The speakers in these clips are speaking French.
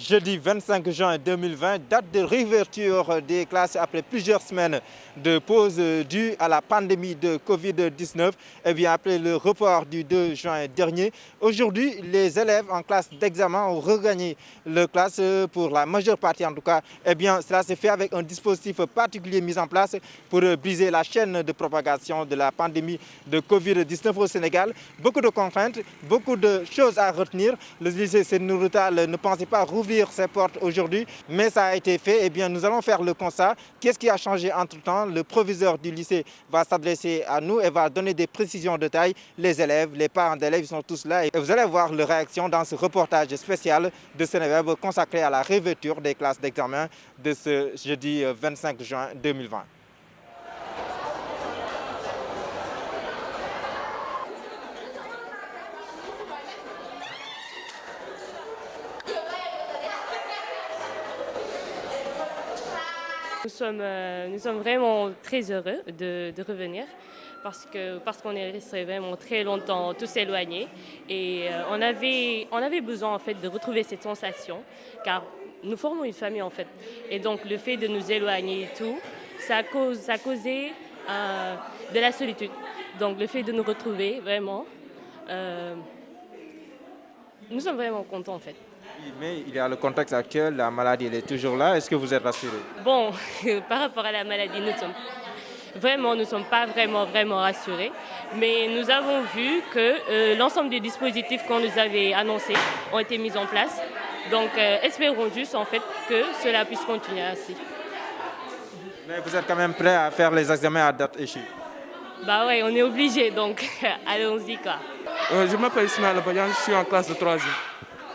Jeudi 25 juin 2020, date de réouverture des classes après plusieurs semaines de pause due à la pandémie de Covid-19 et bien après le report du 2 juin dernier. Aujourd'hui, les élèves en classe d'examen ont regagné leur classe pour la majeure partie en tout cas. Eh bien, cela s'est fait avec un dispositif particulier mis en place pour briser la chaîne de propagation de la pandémie de Covid-19 au Sénégal. Beaucoup de contraintes, beaucoup de choses à retenir. Le lycée Seydou Nourou Tall ne pensait pas rouvrir ses portes aujourd'hui, mais ça a été fait. Eh bien, nous allons faire le constat. Qu'est-ce qui a changé entre-temps? Le proviseur du lycée va s'adresser à nous et va donner des précisions de taille. Les élèves, les parents d'élèves, ils sont tous là. Et vous allez voir leur réaction dans ce reportage spécial de Sénéweb consacré à la réouverture des classes d'examen de ce jeudi 25 juin 2020. Nous sommes vraiment très heureux de revenir parce qu'on est resté vraiment très longtemps tous éloignés et on avait besoin en fait de retrouver cette sensation car nous formons une famille en fait et donc le fait de nous éloigner et tout ça a causé de la solitude, donc le fait de nous retrouver vraiment nous sommes vraiment contents en fait. Oui, mais il y a le contexte actuel, la maladie elle est toujours là. Est-ce que vous êtes rassuré? Bon, par rapport à la maladie, nous ne sommes pas vraiment rassurés, mais nous avons vu que l'ensemble des dispositifs qu'on nous avait annoncés ont été mis en place. Donc, espérons juste en fait que cela puisse continuer ainsi. Mais vous êtes quand même prêt à faire les examens à date échue? Bah ouais, on est obligé, donc allons-y quoi. Je m'appelle Ismaël Abayan, je suis en classe de 3e.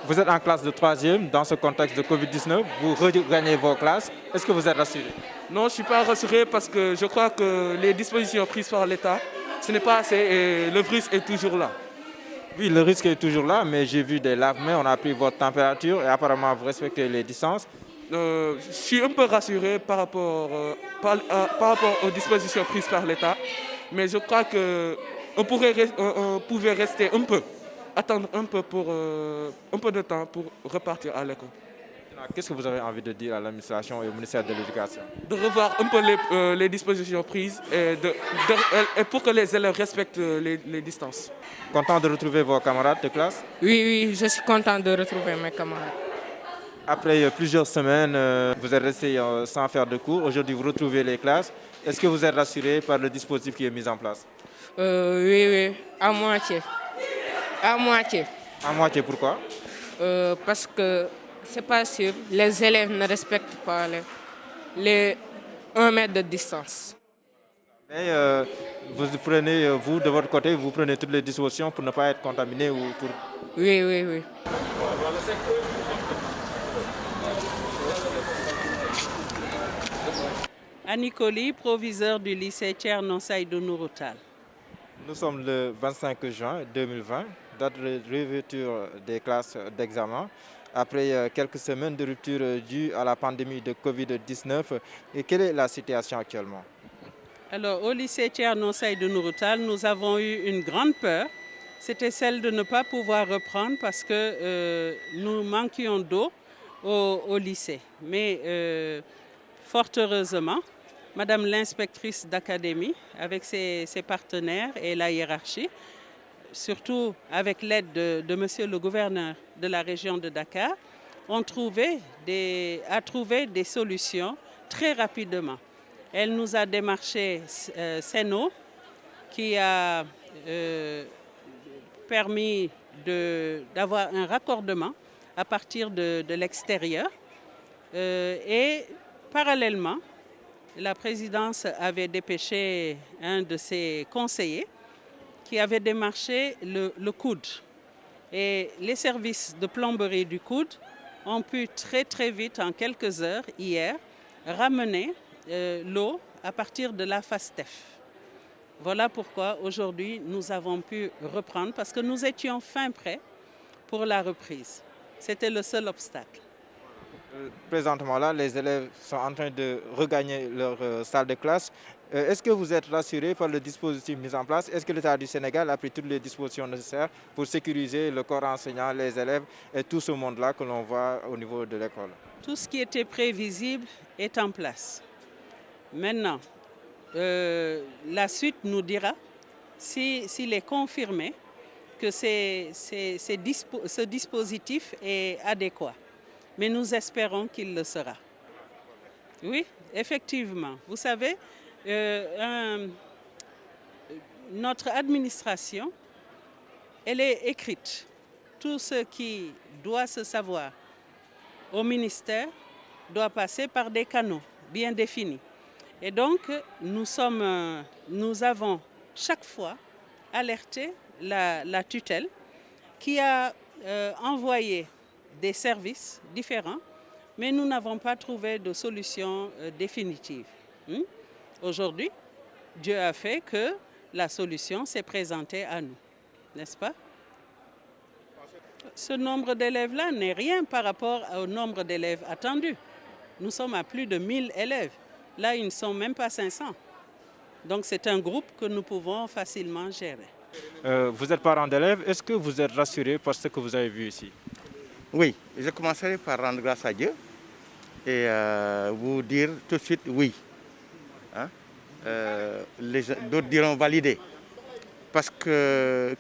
Vous êtes en classe de 3e dans ce contexte de Covid-19. Vous regagnez vos classes. Est-ce que vous êtes rassuré? Non, je ne suis pas rassuré parce que je crois que les dispositions prises par l'État, ce n'est pas assez et le virus est toujours là. Oui, le risque est toujours là, mais j'ai vu des lave-mains, on a pris votre température et apparemment vous respectez les distances. Je suis un peu rassuré par rapport aux dispositions prises par l'État, mais je crois qu'on pouvait rester attendre un peu de temps pour repartir à l'école. Qu'est-ce que vous avez envie de dire à l'administration et au ministère de l'Éducation? De revoir un peu les dispositions prises et pour que les élèves respectent les distances. Content de retrouver vos camarades de classe? Oui, je suis content de retrouver mes camarades. Après plusieurs semaines, vous êtes resté sans faire de cours. Aujourd'hui, vous retrouvez les classes. Est-ce que vous êtes rassuré par le dispositif qui est mis en place? Oui, à moitié. À moitié. À moitié, pourquoi? Parce que c'est pas sûr, les élèves ne respectent pas les 1 mètre de distance. Mais vous prenez, vous, de votre côté, vous prenez toutes les dispositions pour ne pas être contaminé ou pour... Oui. Annie Colli, proviseur du lycée Thierno Seydou Nourou Tall. Nous sommes le 25 juin 2020, date de réouverture des classes d'examen. Après quelques semaines de rupture due à la pandémie de Covid-19, et quelle est la situation actuellement? Alors, au lycée Thierno Seydou Nourou Tall, nous avons eu une grande peur. C'était celle de ne pas pouvoir reprendre parce que nous manquions d'eau au lycée. Mais fort heureusement, Madame l'inspectrice d'académie, avec ses partenaires et la hiérarchie, surtout avec l'aide de Monsieur le gouverneur de la région de Dakar, a trouvé des solutions très rapidement. Elle nous a démarché Seno, qui a permis d'avoir un raccordement à partir de l'extérieur. Et parallèlement, la présidence avait dépêché un de ses conseillers qui avait démarché le COUD. Et les services de plomberie du COUD ont pu très vite, en quelques heures, hier, ramener l'eau à partir de la FASTEF. Voilà pourquoi aujourd'hui nous avons pu reprendre, parce que nous étions fin prêts pour la reprise. C'était le seul obstacle. Présentement là, les élèves sont en train de regagner leur salle de classe. Est-ce que vous êtes rassuré par le dispositif mis en place? Est-ce que l'État du Sénégal a pris toutes les dispositions nécessaires pour sécuriser le corps enseignant, les élèves et tout ce monde-là que l'on voit au niveau de l'école? Tout ce qui était prévisible est en place. Maintenant, la suite nous dira s'il est confirmé que ce dispositif est adéquat. Mais nous espérons qu'il le sera. Oui, effectivement. Vous savez, notre administration, elle est écrite. Tout ce qui doit se savoir au ministère doit passer par des canaux bien définis. Et donc, nous avons chaque fois alerté la tutelle qui a envoyé des services différents, mais nous n'avons pas trouvé de solution définitive. Aujourd'hui, Dieu a fait que la solution s'est présentée à nous, n'est-ce pas? Ce nombre d'élèves-là n'est rien par rapport au nombre d'élèves attendus. Nous sommes à plus de 1000 élèves. Là, ils ne sont même pas 500. Donc, c'est un groupe que nous pouvons facilement gérer. Vous êtes parent d'élèves, est-ce que vous êtes rassuré par ce que vous avez vu ici? Oui, je commencerai par rendre grâce à Dieu et vous dire tout de suite oui. Hein? D'autres diront valider. Parce que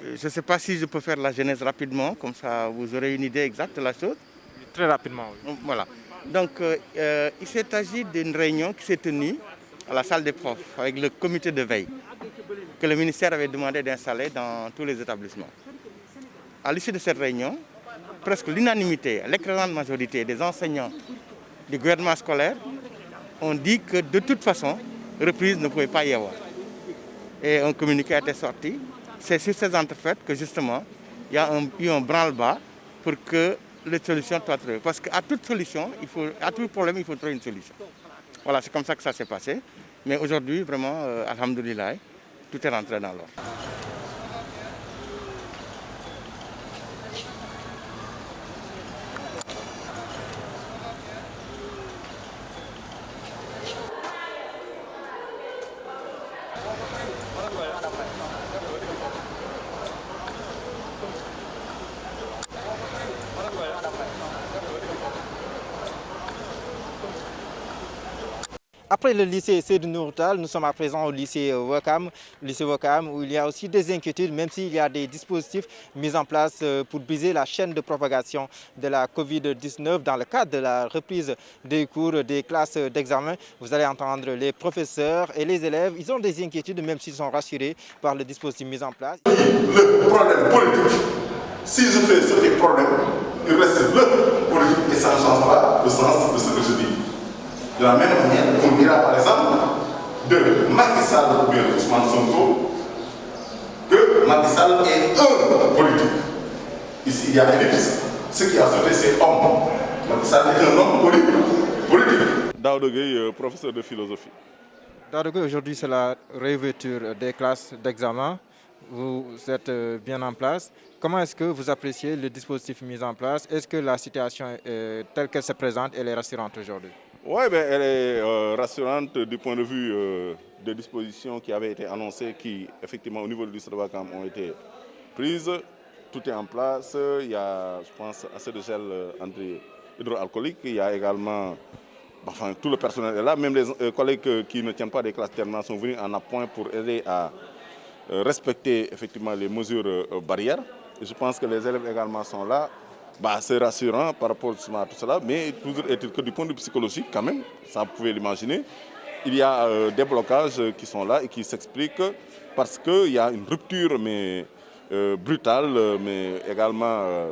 je ne sais pas si je peux faire la genèse rapidement, comme ça vous aurez une idée exacte de la chose. Très rapidement, oui. Voilà. Donc, il s'est agi d'une réunion qui s'est tenue à la salle des profs avec le comité de veille que le ministère avait demandé d'installer dans tous les établissements. À l'issue de cette réunion, presque l'unanimité, l'écrasante majorité des enseignants du gouvernement scolaire ont dit que de toute façon, reprise ne pouvait pas y avoir. Et un communiqué a été sorti. C'est sur ces entrefaites que justement, il y a eu un branle-bas pour que les solutions soient trouvées. Parce qu'à toute solution, à tout problème, il faut trouver une solution. Voilà, c'est comme ça que ça s'est passé. Mais aujourd'hui, vraiment, alhamdoulilah, tout est rentré dans l'ordre. Après le lycée Seydou Nourou Tall, nous sommes à présent au lycée Ouakam, où il y a aussi des inquiétudes, même s'il y a des dispositifs mis en place pour briser la chaîne de propagation de la Covid-19 dans le cadre de la reprise des cours des classes d'examen. Vous allez entendre les professeurs et les élèves, ils ont des inquiétudes, même s'ils sont rassurés par le dispositif mis en place. Le problème politique, si je fais ce qui est problème, il reste le politique et ça ne change pas le sens de ce que je dis. De la même manière, on dira par exemple de Macky Sall ou bien Ousmane Sonko que Macky Sall est un politique. Ici, il y a ellipse. Ce qui a sauté, c'est homme. Macky Sall est un homme politique. Daouda Gueye, professeur de philosophie. Daouda Gueye, aujourd'hui, c'est la réouverture des classes d'examen. Vous êtes bien en place. Comment est-ce que vous appréciez le dispositif mis en place? Est-ce que la situation telle qu'elle se présente, elle est rassurante aujourd'hui? Oui, elle est rassurante du point de vue des dispositions qui avaient été annoncées, qui effectivement au niveau du lycée de Ouakam ont été prises. Tout est en place. Il y a, je pense, assez de gel anti-hydroalcoolique. Il y a également, enfin, tout le personnel est là. Même les collègues qui ne tiennent pas des classes terminales sont venus en appoint pour aider à respecter effectivement les mesures barrières. Et je pense que les élèves également sont là. C'est rassurant par rapport à tout cela, mais toujours est-il que du point de vue psychologique, quand même, ça vous pouvez l'imaginer, il y a des blocages qui sont là et qui s'expliquent parce qu'il y a une rupture mais, brutale, mais également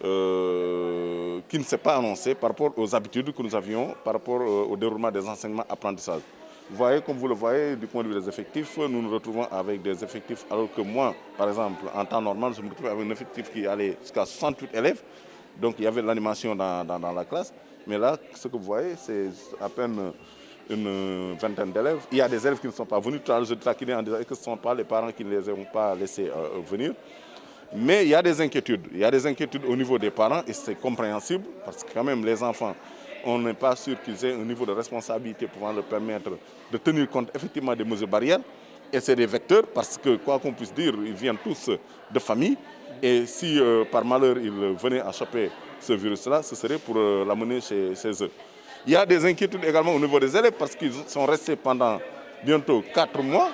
qui ne s'est pas annoncée par rapport aux habitudes que nous avions, par rapport au déroulement des enseignements apprentissages. Vous voyez, comme vous le voyez, du point de vue des effectifs, nous nous retrouvons avec des effectifs, alors que moi, par exemple, en temps normal, je me retrouve avec un effectif qui allait jusqu'à 68 élèves. Donc il y avait l'animation dans la classe. Mais là, ce que vous voyez, c'est à peine une vingtaine d'élèves. Il y a des élèves qui ne sont pas venus. Tout à l'heure, je taquinais en disant que ce ne sont pas les parents qui ne les ont pas laissés venir. Mais il y a des inquiétudes. Il y a des inquiétudes au niveau des parents et c'est compréhensible parce que quand même les enfants on n'est pas sûr qu'ils aient un niveau de responsabilité pouvant leur permettre de tenir compte effectivement des mesures barrières. Et c'est des vecteurs parce que, quoi qu'on puisse dire, ils viennent tous de famille. Et si par malheur ils venaient à choper ce virus-là, ce serait pour l'amener chez eux. Il y a des inquiétudes également au niveau des élèves parce qu'ils sont restés pendant bientôt 4 mois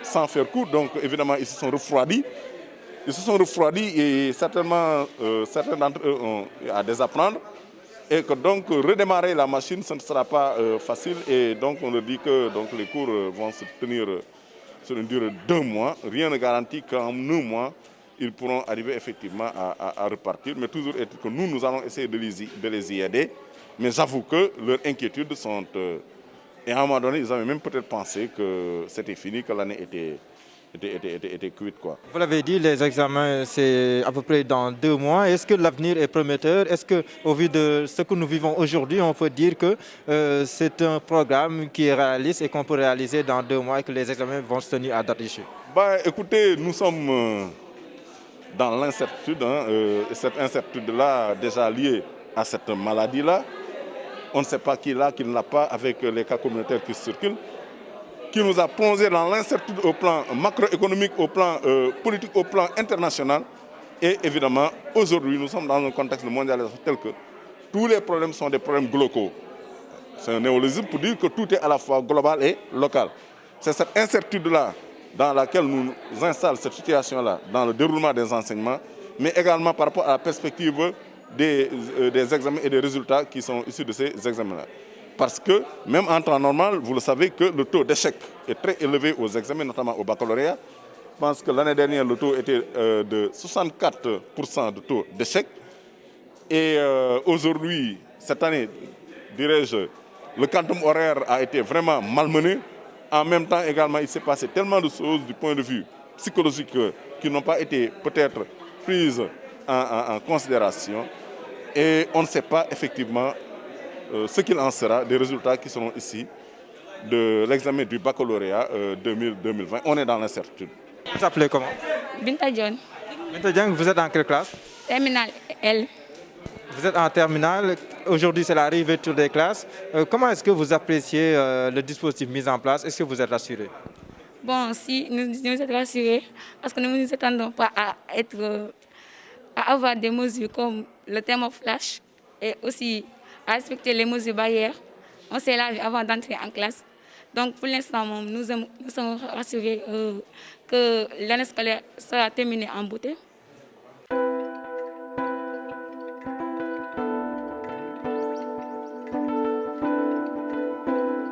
sans faire cours. Donc évidemment, ils se sont refroidis. Ils se sont refroidis et certainement certains d'entre eux ont à désapprendre. Et que donc redémarrer la machine, ce ne sera pas facile. Et donc on leur dit que donc, les cours vont se tenir sur une durée d'1 mois. Rien ne garantit qu'en 1 mois, ils pourront arriver effectivement à repartir. Mais toujours est-il que nous allons essayer de les y aider. Mais j'avoue que leurs inquiétudes sont... et à un moment donné, ils avaient même peut-être pensé que c'était fini, que l'année était cuite, quoi. Vous l'avez dit, les examens, c'est à peu près dans 2 mois. Est-ce que l'avenir est prometteur? Est-ce qu'au vu de ce que nous vivons aujourd'hui, on peut dire que c'est un programme qui est réaliste et qu'on peut réaliser dans 2 mois et que les examens vont se tenir à date échue? Écoutez, nous sommes dans l'incertitude. Cette incertitude-là, déjà liée à cette maladie-là. On ne sait pas qui l'a, qui ne l'a pas, avec les cas communautaires qui circulent, qui nous a plongé dans l'incertitude au plan macroéconomique, au plan politique, au plan international. Et évidemment, aujourd'hui, nous sommes dans un contexte de mondialisation tel que tous les problèmes sont des problèmes globaux. C'est un néologisme pour dire que tout est à la fois global et local. C'est cette incertitude-là dans laquelle nous installons cette situation-là, dans le déroulement des enseignements, mais également par rapport à la perspective des examens et des résultats qui sont issus de ces examens-là. Parce que même en temps normal, vous le savez que le taux d'échec est très élevé aux examens, notamment au baccalauréat. Je pense que l'année dernière, le taux était de 64% de taux d'échec. Et aujourd'hui, cette année, dirais-je, le quantum horaire a été vraiment malmené. En même temps, également, il s'est passé tellement de choses du point de vue psychologique qui n'ont pas été peut-être prises en considération. Et on ne sait pas effectivement ce qu'il en sera des résultats qui seront ici de l'examen du baccalauréat 2020. On est dans l'incertitude. Vous vous appelez comment? Binta John. Binta Dieng, vous êtes en quelle classe? Terminale L. Vous êtes en terminale. Aujourd'hui, c'est la réouverture des classes. Comment est-ce que vous appréciez le dispositif mis en place? Est-ce que vous êtes rassuré? Bon, si nous sommes rassurés, parce que nous ne nous attendons pas à avoir des mesures comme le thermoflash et aussi à respecter les mesures barrières. On s'est lavé avant d'entrer en classe. Donc pour l'instant, nous sommes rassurés que l'année scolaire sera terminée en beauté.